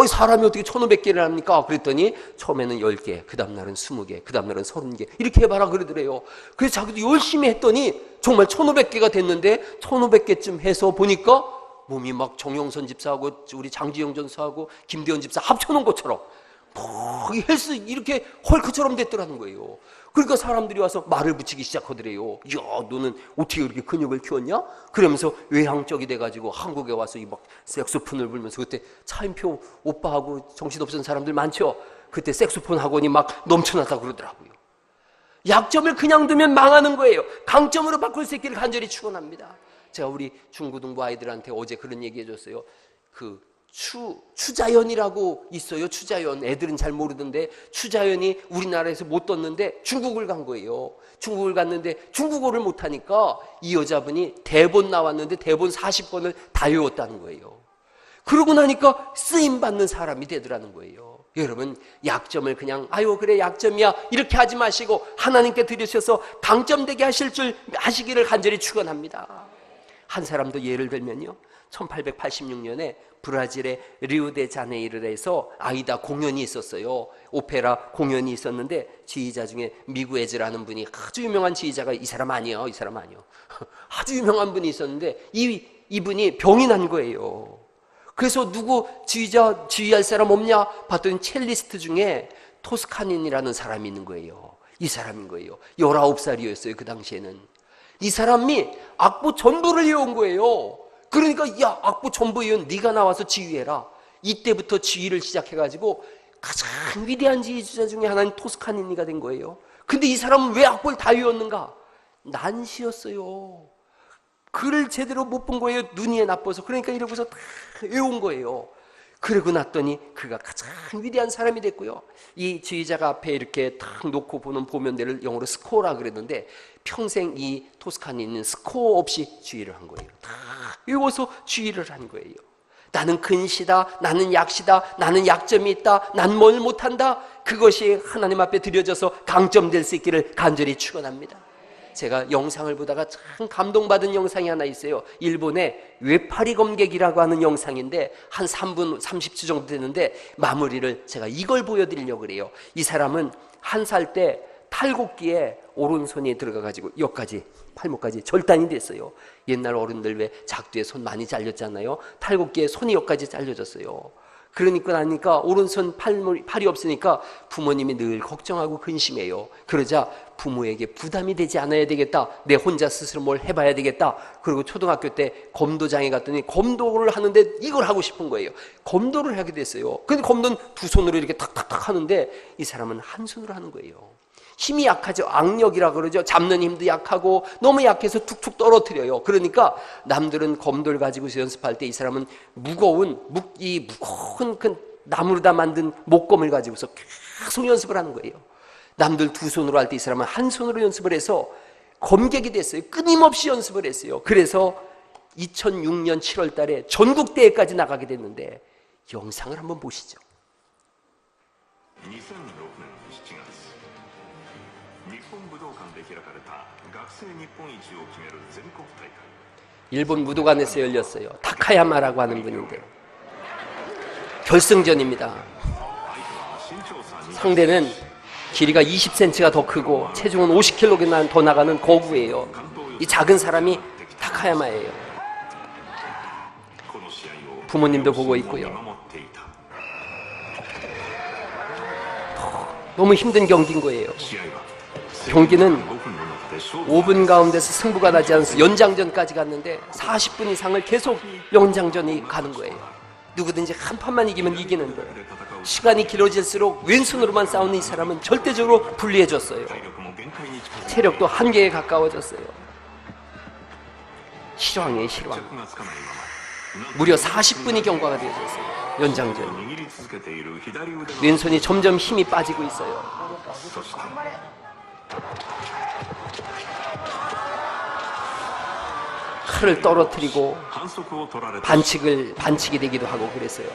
Speaker 1: 사람이 어떻게 1500개를 합니까? 그랬더니 처음에는 10개, 그 다음날은 20개, 그 다음날은 30개 이렇게 해봐라 그러더래요. 그래서 자기도 열심히 했더니 정말 1500개가 됐는데 1500개쯤 해서 보니까 몸이 막 정영선 집사하고 우리 장지영 전사하고 김대현 집사 합쳐놓은 것처럼 헬스 이렇게 헐크처럼 됐더라는 거예요. 그러니까 사람들이 와서 말을 붙이기 시작하더래요. 이야, 너는 어떻게 그렇게 근육을 키웠냐? 그러면서 외향적이 돼가지고 한국에 와서 이 막 색소폰을 불면서, 그때 차인표 오빠하고 정신없는 사람들 많죠? 그때 색소폰 학원이 막 넘쳐났다고 그러더라고요. 약점을 그냥 두면 망하는 거예요. 강점으로 바꿀 수 있기를 간절히 축원합니다. 제가 우리 중고등부 아이들한테 어제 그런 얘기 해줬어요. 추자연이라고 있어요. 추자연. 애들은 잘 모르던데 추자연이 우리나라에서 못 떴는데 중국을 간 거예요. 중국을 갔는데 중국어를 못하니까 이 여자분이 대본 나왔는데 대본 40권을 다 외웠다는 거예요. 그러고 나니까 쓰임받는 사람이 되더라는 거예요. 여러분, 약점을 그냥 그래 약점이야 이렇게 하지 마시고 하나님께 드리셔서 강점되게 하시기를 간절히 축원합니다. 한 사람도 예를 들면요, 1886년에 브라질의 리우데자네이루에서 아이다 공연이 있었어요. 오페라 공연이 있었는데 지휘자 중에 미구에즈라는 분이, 아주 유명한 지휘자가, 이 사람 아니요 아주 유명한 분이 있었는데 이분이 병이 난 거예요. 그래서 누구 지휘할 사람 없냐 봤더니 첼리스트 중에 토스카닌이라는 사람이 있는 거예요. 이 사람인 거예요. 19살이었어요 그 당시에는. 이 사람이 악보 전부를 이어온 거예요. 그러니까 야, 악보 전부 이은 네가 나와서 지휘해라. 이때부터 지휘를 시작해가지고 가장 위대한 지휘자 중에 하나인 토스카니니가 된 거예요. 근데 이 사람은 왜 악보를 다 외웠는가? 난시였어요. 글을 제대로 못 본 거예요. 눈이 나빠서. 그러니까 이러고서 다 외운 거예요. 그러고 났더니 그가 가장 위대한 사람이 됐고요. 이 지휘자가 앞에 이렇게 탁 놓고 보는 보면대를 영어로 스코어라 그랬는데 평생 이 토스카니는 스코어 없이 지휘를 한 거예요. 다 외워서 지휘를 한 거예요. 나는 근시다, 나는 약시다, 나는 약점이 있다, 난 뭘 못한다. 그것이 하나님 앞에 드려져서 강점될 수 있기를 간절히 축원합니다. 제가 영상을 보다가 참 감동받은 영상이 하나 있어요. 일본의 외파리 검객이라고 하는 영상인데 한 3분 30초 정도 되는데 마무리를 제가 이걸 보여드리려고 그래요. 이 사람은 한 살 때 탈곡기에 오른손이 들어가가지고 여기까지 팔목까지 절단이 됐어요. 옛날 어른들 왜 작두에 손 많이 잘렸잖아요. 탈곡기에 손이 여기까지 잘려졌어요. 그러니까 나니까 오른손 팔이 없으니까 부모님이 늘 걱정하고 근심해요. 그러자 부모에게 부담이 되지 않아야 되겠다. 내 혼자 스스로 뭘 해봐야 되겠다. 그리고 초등학교 때 검도장에 갔더니 검도를 하는데 이걸 하고 싶은 거예요. 검도를 하게 됐어요. 근데 검도는 두 손으로 이렇게 탁탁탁 하는데 이 사람은 한 손으로 하는 거예요. 힘이 약하죠. 악력이라 그러죠. 잡는 힘도 약하고 너무 약해서 툭툭 떨어뜨려요. 그러니까 남들은 검도를 가지고서 연습할 때 이 사람은 무거운 그 나무로 다 만든 목검을 가지고서 계속 연습을 하는 거예요. 남들 두 손으로 할 때 이 사람은 한 손으로 연습을 해서 검객이 됐어요. 끊임없이 연습을 했어요. 그래서 2006년 7월 달에 전국 대회까지 나가게 됐는데 영상을 한번 보시죠. 日本武道館で開かれた学生日本一を決める全国大会 일본 무도관에서 열렸어요. 타카야마라고 하는 분인데 결승전입니다. 상대는 길이가 20cm가 더 크고 체중은 50kg나 더 나가는 거구예요. 이 작은 사람이 타카야마예요. 부모님도 보고 있고요. 너무 힘든 경기인 거예요. 경기는 5분 가운데서 승부가 나지 않아서 연장전까지 갔는데 40분 이상을 계속 연장전이 가는 거예요. 누구든지 한 판만 이기면 이기는데 시간이 길어질수록 왼손으로만 싸우는 이 사람은 절대적으로 불리해졌어요. 체력도 한계에 가까워졌어요. 실황이에요, 실황. 무려 40분이 경과가 되어졌어요. 연장전. 왼손이 점점 힘이 빠지고 있어요. 칼을 떨어뜨리고 반칙이 되기도 하고 그랬어요.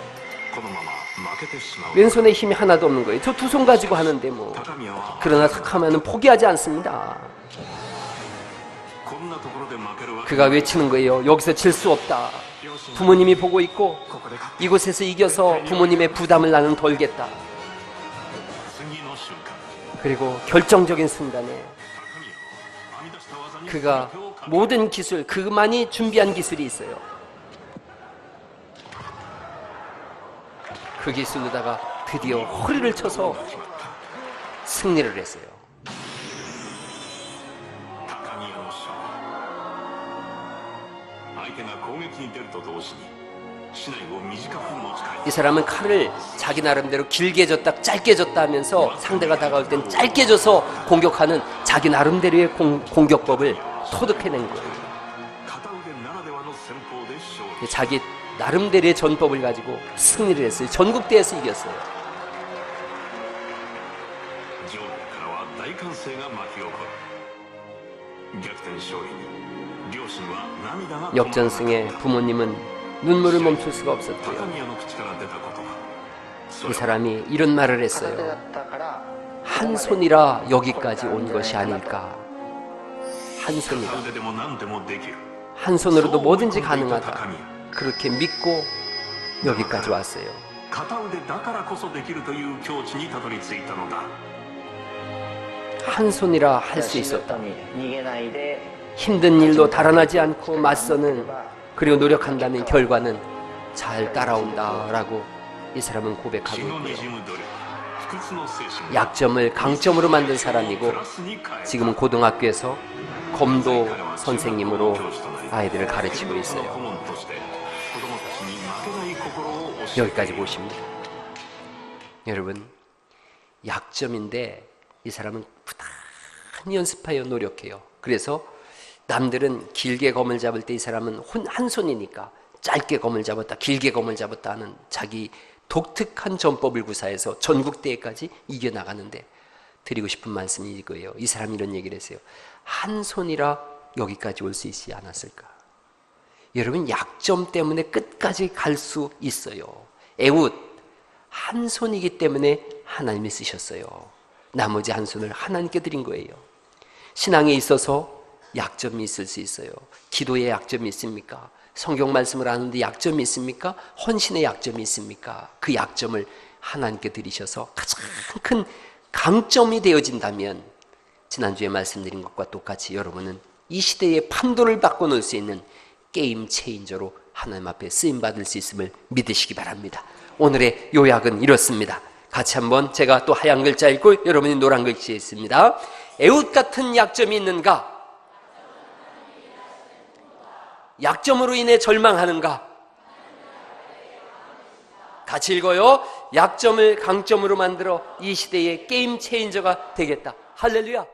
Speaker 1: 왼손에 힘이 하나도 없는 거예요. 저 두 손 가지고 하는데 뭐. 그러나 타카야마는 포기하지 않습니다. 그가 외치는 거예요. 여기서 질 수 없다. 부모님이 보고 있고 이곳에서 이겨서 부모님의 부담을 나는 덜겠다. 그리고 결정적인 순간에 그가 모든 기술, 그만이 준비한 기술이 있어요. 그 기술로다가 드디어 허리를 쳐서 승리를 했어요. 이 사람은 칼을 자기 나름대로 길게 줬다 짧게 줬다 하면서 상대가 다가올 땐 짧게 줘서 공격하는 자기 나름대로의 공격법을 터득해낸 거예요. 자기 나름대로의 전법을 가지고 승리를 했어요. 전국대회에서 이겼어요. 역전승에 부모님은 눈물을 멈출 수가 없었고요. 이 사람이 이런 말을 했어요. 한 손이라 여기까지 온 것이 아닐까. 한 손이라. 한 손으로도 뭐든지 가능하다. 그렇게 믿고 여기까지 왔어요. 한 손이라 할 수 있었다. 힘든 일도 달아나지 않고 맞서는 그리고 노력한다면 결과는 잘 따라온다라고 이 사람은 고백하고 있고요. 약점을 강점으로 만든 사람이고 지금은 고등학교에서 검도 선생님으로 아이들을 가르치고 있어요. 여기까지 보십니다. 여러분, 약점인데 이 사람은 부단히 연습하여 노력해요. 그래서 남들은 길게 검을 잡을 때 이 사람은 한 손이니까 짧게 검을 잡았다, 길게 검을 잡았다 하는 자기 독특한 전법을 구사해서 전국대회까지 이겨나가는데, 드리고 싶은 말씀이 이거예요. 이 사람이 이런 얘기를 했어요. 한 손이라 여기까지 올 수 있지 않았을까? 여러분, 약점 때문에 끝까지 갈 수 있어요. 에훗, 한 손이기 때문에 하나님이 쓰셨어요. 나머지 한 손을 하나님께 드린 거예요. 신앙에 있어서 약점이 있을 수 있어요. 기도에 약점이 있습니까? 성경 말씀을 하는데 약점이 있습니까? 헌신의 약점이 있습니까? 그 약점을 하나님께 드리셔서 가장 큰 강점이 되어진다면, 지난주에 말씀드린 것과 똑같이 여러분은 이 시대의 판도를 바꿔놓을 수 있는 게임 체인저로 하나님 앞에 쓰임받을 수 있음을 믿으시기 바랍니다. 오늘의 요약은 이렇습니다. 같이 한번, 제가 또 하얀 글자 읽고 여러분이 노란 글자 있습니다. 에훗 같은 약점이 있는가? 약점으로 인해 절망하는가? 같이 읽어요. 약점을 강점으로 만들어 이 시대의 게임 체인저가 되겠다. 할렐루야.